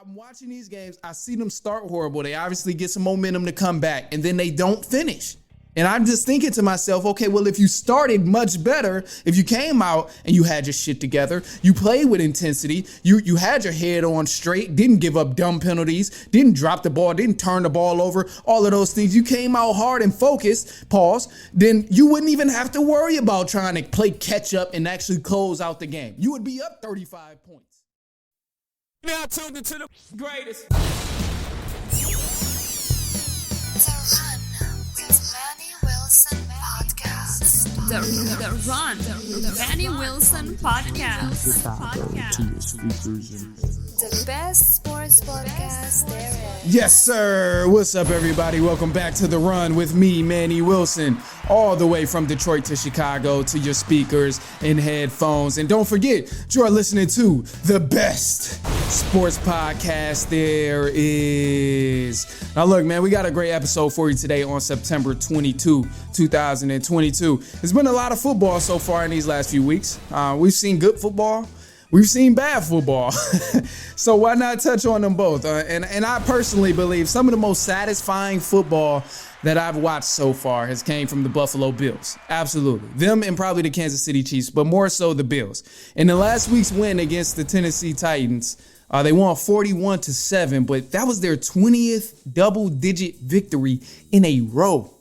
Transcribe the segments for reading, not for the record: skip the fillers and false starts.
I'm watching these games. I see them start horrible. They obviously get some momentum to come back, and then they don't finish. And I'm just thinking to myself, okay, well, if you started much better, if you came out and you had your shit together, you played with intensity, you had your head on straight, didn't give up dumb penalties, didn't drop the ball, didn't turn the ball over, all of those things, you came out hard and focused, pause, then you wouldn't even have to worry about trying to play catch up and actually close out the game. You would be up 35 points. Now tuned into the greatest. The Run, the Manny Wilson podcast. The best sports podcast there is. Yes, sir. What's up, everybody? Welcome back to The Run with me, Manny Wilson, all the way from Detroit to Chicago to your speakers and headphones. And don't forget, you are listening to the best sports podcast there is. Now, look, man, we got a great episode for you today on September 22, 2022. It's been a lot of football so far in these last few weeks. We've seen good football. We've seen bad football. So why not touch on them both? And I personally believe some of the most satisfying football that I've watched so far has came from the Buffalo Bills. Absolutely. Them and probably the Kansas City Chiefs, but more so the Bills. In the last week's win against the Tennessee Titans, they won 41-7, but that was their 20th double-digit victory in a row.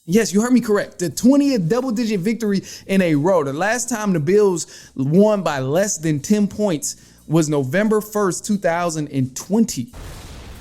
Yes, you heard me correct. The 20th double-digit victory in a row. The last time the Bills won by less than 10 points was November 1st, 2020.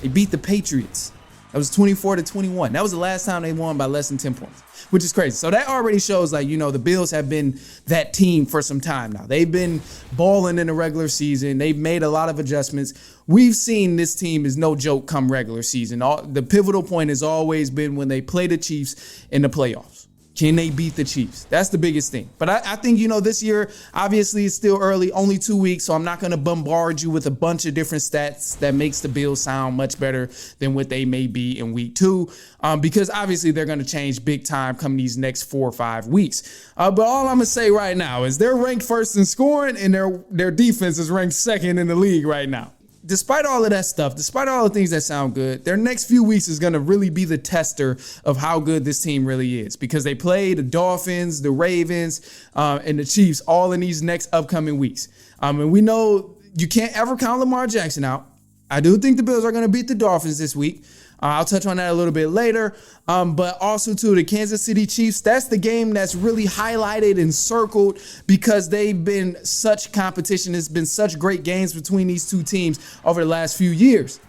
They beat the Patriots. That was 24-21. That was the last time they won by less than 10 points, which is crazy. So that already shows, the Bills have been that team for some time now. They've been balling in the regular season. They've made a lot of adjustments. We've seen this team is no joke come regular season. The pivotal point has always been when they play the Chiefs in the playoffs. Can they beat the Chiefs? That's the biggest thing. But I think, this year, obviously it's still early, only 2 weeks, so I'm not going to bombard you with a bunch of different stats that makes the Bills sound much better than what they may be in week 2, because obviously they're going to change big time come these next 4 or 5 weeks. But all I'm going to say right now is they're ranked first in scoring, and their defense is ranked second in the league right now. Despite all of that stuff, despite all the things that sound good, their next few weeks is going to really be the tester of how good this team really is, because they play the Dolphins, the Ravens, and the Chiefs all in these next upcoming weeks. And we know you can't ever count Lamar Jackson out. I do think the Bills are going to beat the Dolphins this week. I'll touch on that a little bit later. But also, too, the Kansas City Chiefs, that's the game that's really highlighted and circled because they've been such competition. It's been such great games between these two teams over the last few years.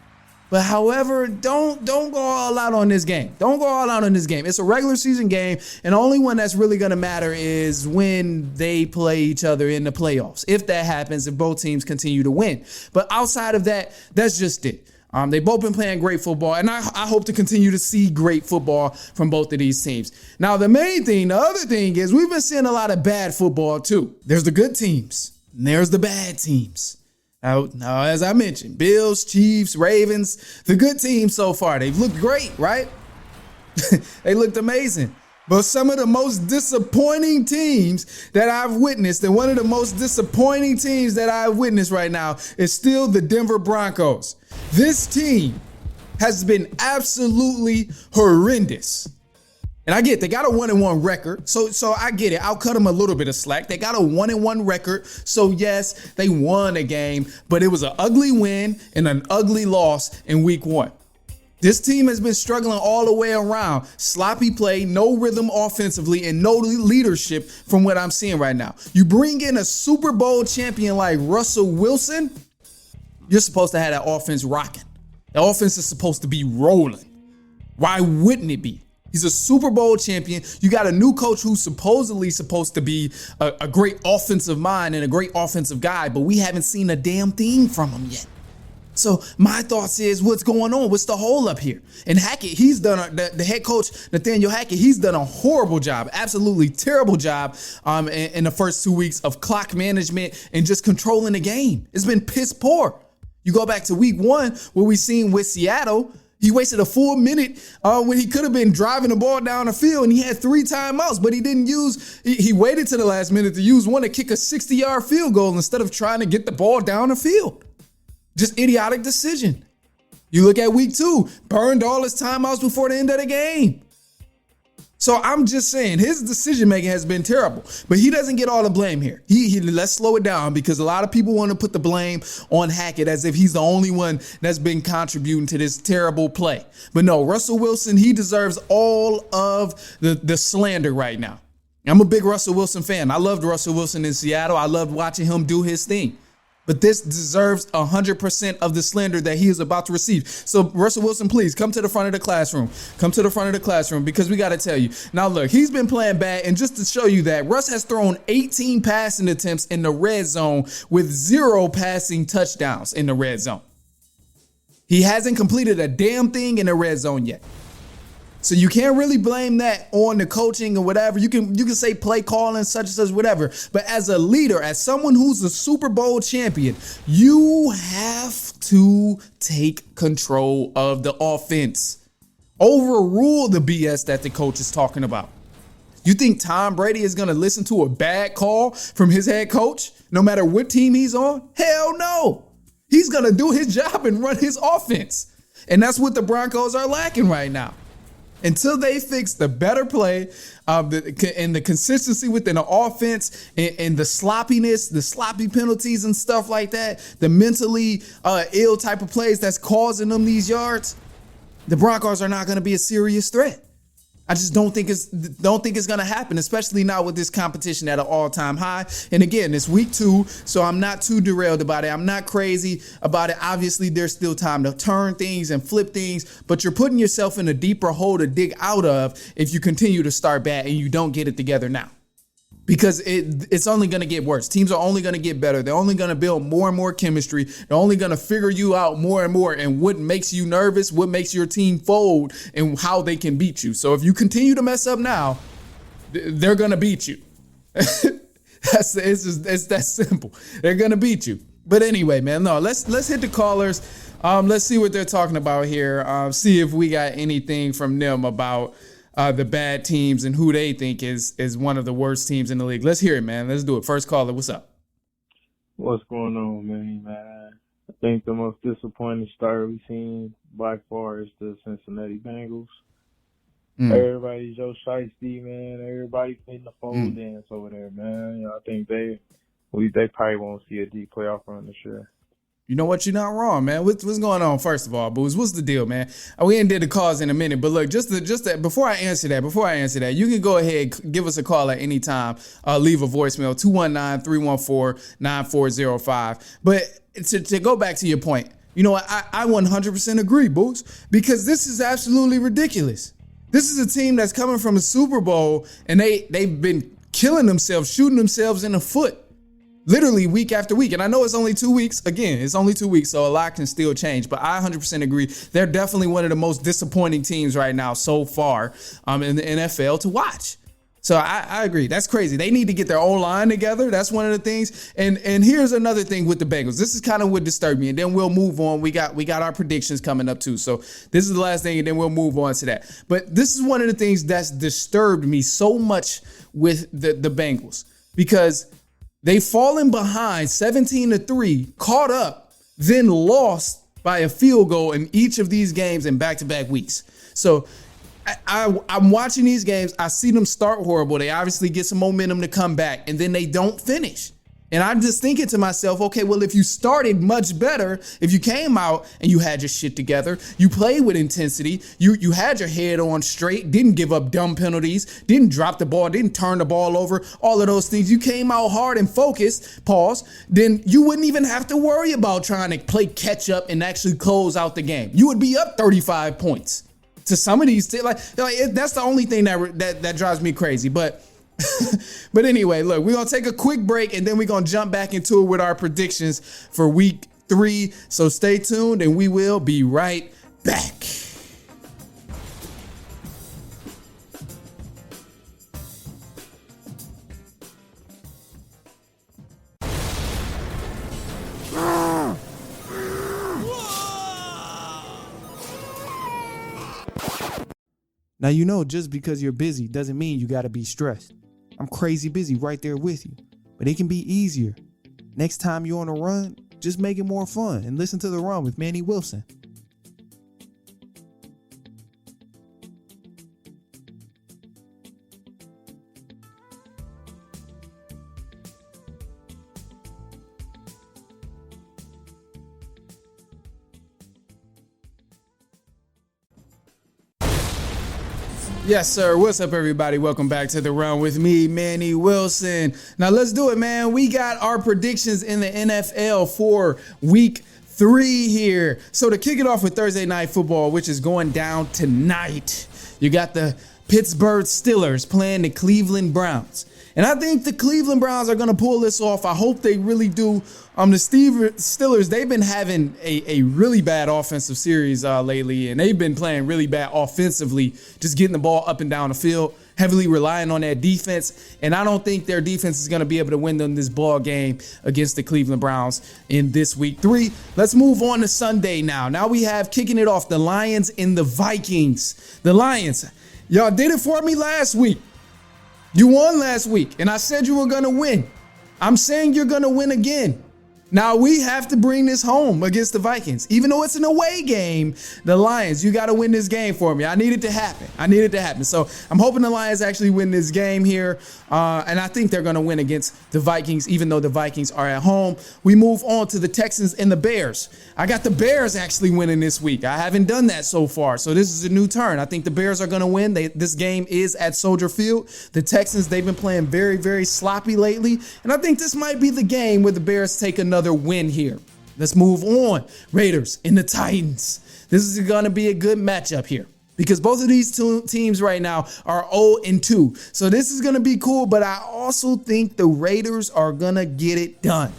But however, don't go all out on this game. Don't go all out on this game. It's a regular season game, and the only one that's really going to matter is when they play each other in the playoffs. If that happens, if both teams continue to win. But outside of that, that's just it. They've both been playing great football, and I hope to continue to see great football from both of these teams. Now, the other thing is we've been seeing a lot of bad football, too. There's the good teams, and there's the bad teams. Now, as I mentioned, Bills, Chiefs, Ravens, the good teams so far, they've looked great, right? They looked amazing. But some of the most disappointing teams that I've witnessed, and one of the most disappointing teams that I've witnessed right now is still the Denver Broncos. This team has been absolutely horrendous. And I get it, they got a 1-1 record. So I get it. I'll cut them a little bit of slack. They got a 1-1 record. So yes, they won a game, but it was an ugly win and an ugly loss in week 1. This team has been struggling all the way around. Sloppy play, no rhythm offensively, and no leadership from what I'm seeing right now. You bring in a Super Bowl champion like Russell Wilson, you're supposed to have that offense rocking. The offense is supposed to be rolling. Why wouldn't it be? He's a Super Bowl champion. You got a new coach who's supposedly supposed to be a great offensive mind and a great offensive guy, but we haven't seen a damn thing from him yet. So my thoughts is, what's going on? What's the hole up here? And Hackett, he's done the head coach, Nathaniel Hackett, he's done a horrible job, absolutely terrible job in the first 2 weeks of clock management and just controlling the game. It's been piss poor. You go back to week 1, what we seen with Seattle. He wasted a full minute when he could have been driving the ball down the field, and he had 3 timeouts, but he didn't he waited to the last minute to use one to kick a 60-yard field goal instead of trying to get the ball down the field. Just idiotic decision. You look at week 2, burned all his timeouts before the end of the game. So I'm just saying his decision making has been terrible, but he doesn't get all the blame here. Let's slow it down, because a lot of people want to put the blame on Hackett as if he's the only one that's been contributing to this terrible play. But no, Russell Wilson, he deserves all of the slander right now. I'm a big Russell Wilson fan. I loved Russell Wilson in Seattle. I loved watching him do his thing. But this deserves 100% of the slander that he is about to receive. So Russell Wilson, please come to the front of the classroom. Come to the front of the classroom, because we got to tell you. Now, look, he's been playing bad. And just to show you that, Russ has thrown 18 passing attempts in the red zone with 0 passing touchdowns in the red zone. He hasn't completed a damn thing in the red zone yet. So you can't really blame that on the coaching or whatever. You can say play calling, such and such, whatever. But as a leader, as someone who's a Super Bowl champion, you have to take control of the offense. Overrule the BS that the coach is talking about. You think Tom Brady is going to listen to a bad call from his head coach, no matter what team he's on? Hell no. He's going to do his job and run his offense. And that's what the Broncos are lacking right now. Until they fix the better play and the consistency within the offense and the sloppiness, the sloppy penalties and stuff like that, the mentally ill type of plays that's causing them these yards, the Broncos are not going to be a serious threat. I just don't think it's going to happen, especially now with this competition at an all-time high. And again, it's week 2, so I'm not too derailed about it. I'm not crazy about it. Obviously, there's still time to turn things and flip things, but you're putting yourself in a deeper hole to dig out of if you continue to start bad and you don't get it together now. Because it's only going to get worse. Teams are only going to get better. They're only going to build more and more chemistry. They're only going to figure you out more and more, and what makes you nervous, what makes your team fold, and how they can beat you. So if you continue to mess up now, they're going to beat you. It's that simple. They're going to beat you. But anyway, man, no, let's hit the callers. Let's see what they're talking about here. See if we got anything from them about the bad teams and who they think is one of the worst teams in the league. Let's hear it, man. Let's do it. First caller, what's up? What's going on, man? I think the most disappointing start we've seen by far is the Cincinnati Bengals. Everybody's Joe Shiesty, man. Everybody playing the phone dance over there, man. You know, I think they probably won't see a deep playoff run this year. You know what? You're not wrong, man. What's going on, first of all, Booze? What's the deal, man? We ain't did the calls in a minute, but look, just that, before I answer that, you can go ahead, give us a call at any time. Leave a voicemail, 219-314-9405. But to go back to your point, you know what? I 100% agree, Booze, because this is absolutely ridiculous. This is a team that's coming from a Super Bowl, and they've been killing themselves, shooting themselves in the foot. Literally week after week. And I know it's only 2 weeks. Again, it's only 2 weeks, so a lot can still change. But I 100% agree. They're definitely one of the most disappointing teams right now so far in the NFL to watch. So I agree. That's crazy. They need to get their own line together. That's one of the things. And here's another thing with the Bengals. This is kind of what disturbed me. And then we'll move on. We got our predictions coming up too. So this is the last thing, and then we'll move on to that. But this is one of the things that's disturbed me so much with the Bengals, because they've fallen behind 17-3, caught up, then lost by a field goal in each of these games in back-to-back weeks. So I'm watching these games. I see them start horrible. They obviously get some momentum to come back, and then they don't finish. And I'm just thinking to myself, okay, well, if you started much better, if you came out and you had your shit together, you played with intensity, you had your head on straight, didn't give up dumb penalties, didn't drop the ball, didn't turn the ball over, all of those things, you came out hard and focused, then you wouldn't even have to worry about trying to play catch up and actually close out the game. You would be up 35 points. To some of these, like that's the only thing that drives me crazy. But anyway, look, we're going to take a quick break, and then we're going to jump back into it with our predictions for week 3. So stay tuned, and we will be right back. Now, you know, just because you're busy doesn't mean you got to be stressed. I'm crazy busy right there with you, but it can be easier. Next time you're on a run, just make it more fun and listen to The Run with Manny Wilson. Yes, sir. What's up, everybody? Welcome back to The Run with me, Manny Wilson. Now, let's do it, man. We got our predictions in the NFL for week 3 here. So to kick it off with Thursday Night Football, which is going down tonight, you got the Pittsburgh Steelers playing the Cleveland Browns. And I think the Cleveland Browns are going to pull this off. I hope they really do. The Steelers, they've been having a really bad offensive series lately, and they've been playing really bad offensively, just getting the ball up and down the field, heavily relying on that defense. And I don't think their defense is going to be able to win them this ball game against the Cleveland Browns in this week 3. Let's move on to Sunday now. Now we have kicking it off the Lions and the Vikings. The Lions, y'all did it for me last week. You won last week, and I said you were going to win. I'm saying you're going to win again. Now, we have to bring this home against the Vikings. Even though it's an away game, the Lions, you got to win this game for me. I need it to happen. So I'm hoping the Lions actually win this game here. And I think they're going to win against the Vikings, even though the Vikings are at home. We move on to the Texans and the Bears. I got the Bears actually winning this week. I haven't done that so far. So this is a new turn. I think the Bears are going to win. This game is at Soldier Field. The Texans, they've been playing very, very sloppy lately. And I think this might be the game where the Bears take another win here. Let's move on. Raiders and the Titans. This is going to be a good matchup here because both of these two teams right now are 0-2. So this is going to be cool, but I also think the Raiders are going to get it done.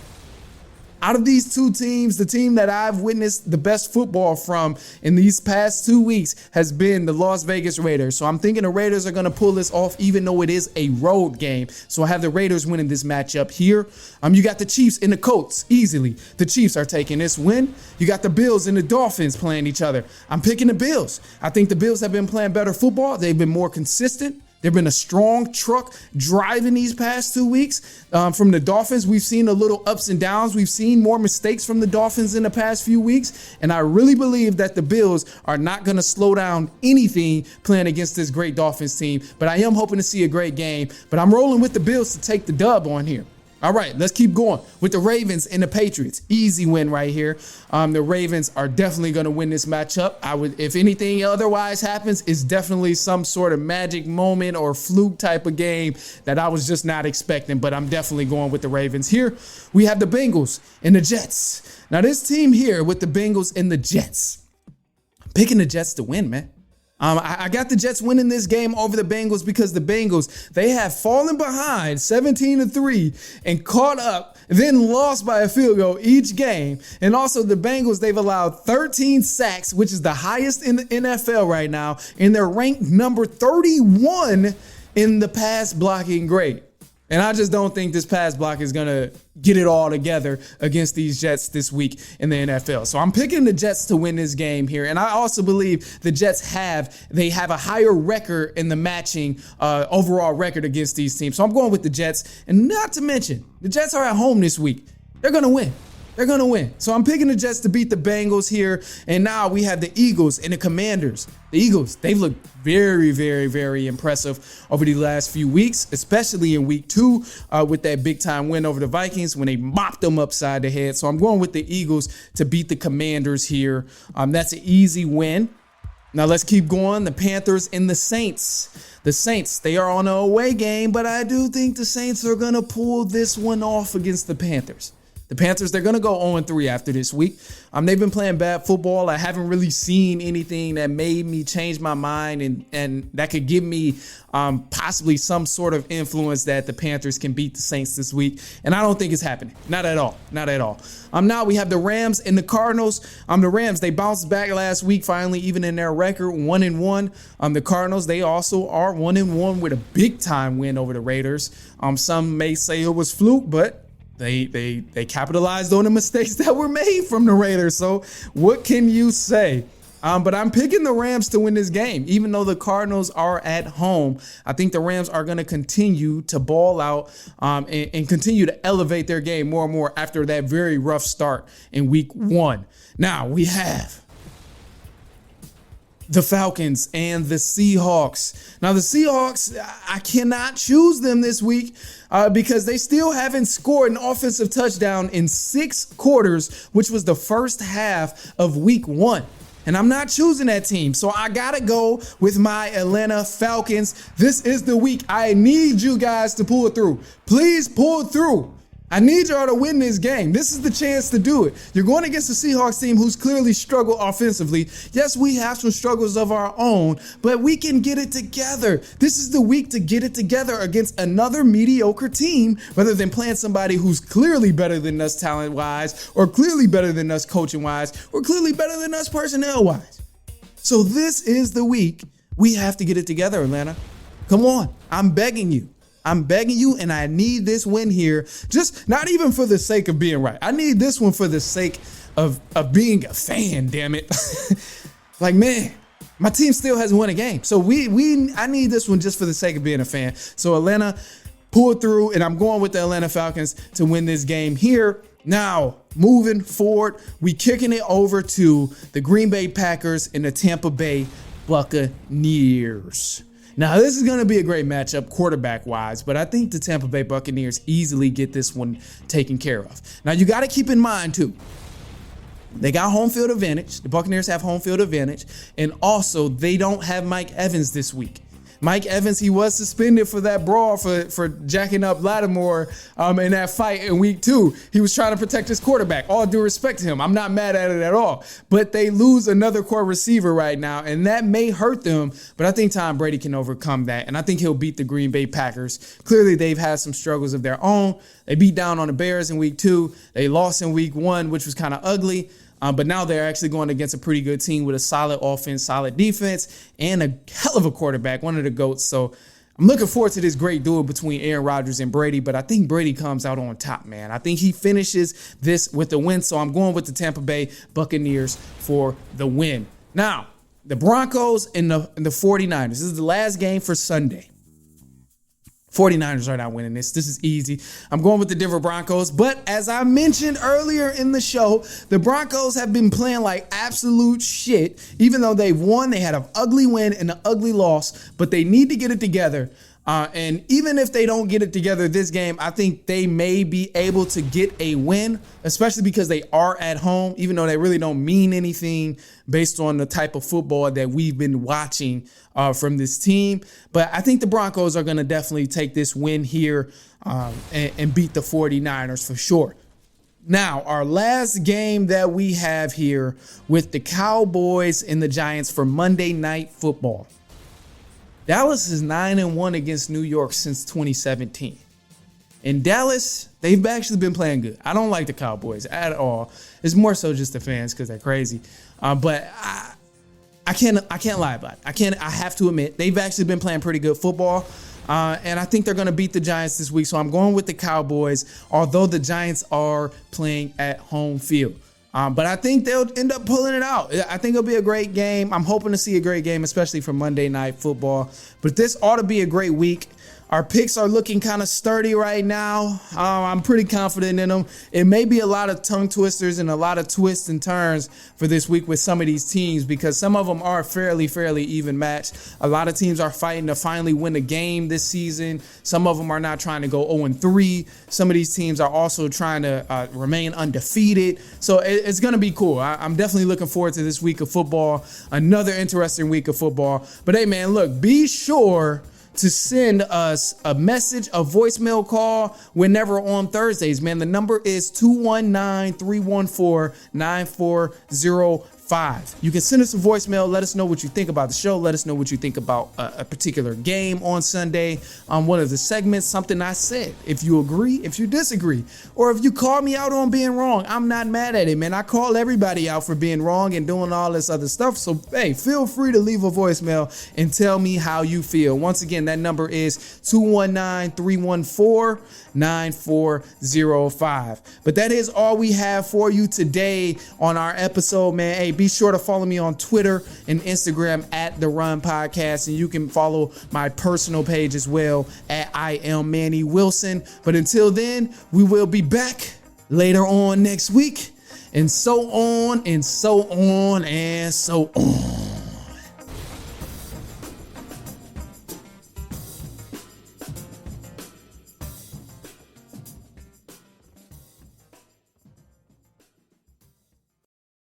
Out of these two teams, the team that I've witnessed the best football from in these past 2 weeks has been the Las Vegas Raiders. So I'm thinking the Raiders are going to pull this off, even though it is a road game. So I have the Raiders winning this matchup here. You got the Chiefs and the Colts easily. The Chiefs are taking this win. You got the Bills and the Dolphins playing each other. I'm picking the Bills. I think the Bills have been playing better football. They've been more consistent. They've been a strong truck driving these past 2 weeks. From the Dolphins, we've seen a little ups and downs. We've seen more mistakes from the Dolphins in the past few weeks. And I really believe that the Bills are not going to slow down anything playing against this great Dolphins team. But I am hoping to see a great game. But I'm rolling with the Bills to take the dub on here. All right, let's keep going with the Ravens and the Patriots. Easy win right here. The Ravens are definitely going to win this matchup. If anything otherwise happens, it's definitely some sort of magic moment or fluke type of game that I was just not expecting, but I'm definitely going with the Ravens. Here we have the Bengals and the Jets. Now this team here with the Bengals and the Jets, I'm picking the Jets to win, man. I got the Jets winning this game over the Bengals because the Bengals, they have fallen behind 17-3 and caught up, then lost by a field goal each game. And also the Bengals, they've allowed 13 sacks, which is the highest in the NFL right now. And they're ranked number 31 in the pass blocking grade. And I just don't think this pass block is going to get it all together against these Jets this week in the NFL. So I'm picking the Jets to win this game here. And I also believe the Jets have a higher record in the matching overall record against these teams. So I'm going with the Jets. And not to mention, the Jets are at home this week. They're going to win. They're going to win. So I'm picking the Jets to beat the Bengals here. And now we have the Eagles and the Commanders. The Eagles, they've looked very, very, very impressive over the last few weeks, especially in week 2 with that big time win over the Vikings when they mopped them upside the head. So I'm going with the Eagles to beat the Commanders here. That's an easy win. Now let's keep going. The Panthers and the Saints. The Saints, they are on an away game, but I do think the Saints are going to pull this one off against the Panthers. The Panthers, they're going to go 0-3 after this week. They've been playing bad football. I haven't really seen anything that made me change my mind and that could give me possibly some sort of influence that the Panthers can beat the Saints this week. And I don't think it's happening. Not at all. Not at all. Now we have the Rams and the Cardinals. The Rams, they bounced back last week, finally, even in their record, 1-1. The Cardinals, they also are 1-1 with a big time win over the Raiders. Some may say it was fluke, but They capitalized on the mistakes that were made from the Raiders. So what can you say? But I'm picking the Rams to win this game, even though the Cardinals are at home. I think the Rams are going to continue to ball out and continue to elevate their game more and more after that very rough start in week 1. Now we have the Falcons and the Seahawks. Now, the Seahawks, I cannot choose them this week because they still haven't scored an offensive touchdown in 6 quarters, which was the first half of week 1. And I'm not choosing that team. So I got to go with my Atlanta Falcons. This is the week. I need you guys to pull it through. Please pull it through. I need y'all to win this game. This is the chance to do it. You're going against the Seahawks team who's clearly struggled offensively. Yes, we have some struggles of our own, but we can get it together. This is the week to get it together against another mediocre team rather than playing somebody who's clearly better than us talent-wise, or clearly better than us coaching-wise, or clearly better than us personnel-wise. So this is the week we have to get it together, Atlanta. Come on. I'm begging you. And I need this win here, just not even for the sake of being right. I need this one for the sake of being a fan, damn it. Like, man, my team still hasn't won a game. So I need this one just for the sake of being a fan. So Atlanta, pull through, and I'm going with the Atlanta Falcons to win this game here. Now, moving forward, we kicking it over to the Green Bay Packers and the Tampa Bay Buccaneers. Now, this is going to be a great matchup quarterback-wise, but I think the Tampa Bay Buccaneers easily get this one taken care of. Now, you got to keep in mind, too, they got home field advantage. The Buccaneers have home field advantage, and also they don't have Mike Evans this week. Mike Evans, he was suspended for that brawl for jacking up Lattimore in that fight in week 2. He was trying to protect his quarterback. All due respect to him. I'm not mad at it at all. But they lose another core receiver right now, and that may hurt them. But I think Tom Brady can overcome that, and I think he'll beat the Green Bay Packers. Clearly, they've had some struggles of their own. They beat down on the Bears in week 2. They lost in week 1, which was kind of ugly. But now they're actually going against a pretty good team with a solid offense, solid defense, and a hell of a quarterback, one of the GOATs. So I'm looking forward to this great duel between Aaron Rodgers and Brady, but I think Brady comes out on top, man. I think he finishes this with the win, so I'm going with the Tampa Bay Buccaneers for the win. Now, the Broncos and the 49ers. This is the last game for Sunday. 49ers are not winning this. This is easy. I'm going with the Denver Broncos. But as I mentioned earlier in the show, the Broncos have been playing like absolute shit. Even though they've won, they had an ugly win and an ugly loss. But they need to get it together. And even if they don't get it together this game, I think they may be able to get a win, especially because they are at home, even though they really don't mean anything based on the type of football that we've been watching from this team. But I think the Broncos are going to definitely take this win here and beat the 49ers for sure. Now, our last game that we have here with the Cowboys and the Giants for Monday Night Football. Dallas is 9-1 against New York since 2017. In Dallas, they've actually been playing good. I don't like the Cowboys at all. It's more so just the fans because they're crazy. But I can't lie about it. I have to admit, they've actually been playing pretty good football. And I think they're going to beat the Giants this week. So I'm going with the Cowboys, although the Giants are playing at home field. But I think they'll end up pulling it out. I think it'll be a great game. I'm hoping to see a great game, especially for Monday Night Football. But this ought to be a great week. Our picks are looking kind of sturdy right now. I'm pretty confident in them. It may be a lot of tongue twisters and a lot of twists and turns for this week with some of these teams because some of them are fairly even matched. A lot of teams are fighting to finally win a game this season. Some of them are not trying to go 0-3. Some of these teams are also trying to remain undefeated. So it's going to be cool. I'm definitely looking forward to this week of football. Another interesting week of football. But hey, man, look, be sure to send us a message, a voicemail call whenever on Thursdays, man. The number is 219-314-9405. You can send us a voicemail. Let us know what you think about the show. Let us know what you think about a particular game on Sunday, on one of the segments, something I said. If you agree, if you disagree, or if you call me out on being wrong, I'm not mad at it, man. I call everybody out for being wrong and doing all this other stuff. So, hey, feel free to leave a voicemail and tell me how you feel. Once again, that number is 219-314-9405. But that is all we have for you today on our episode, man. Hey, be sure to follow me on Twitter and Instagram at The Run Podcast. And you can follow my personal page as well at I am Manny Wilson. But until then, we will be back later on next week. And so on and so on and so on.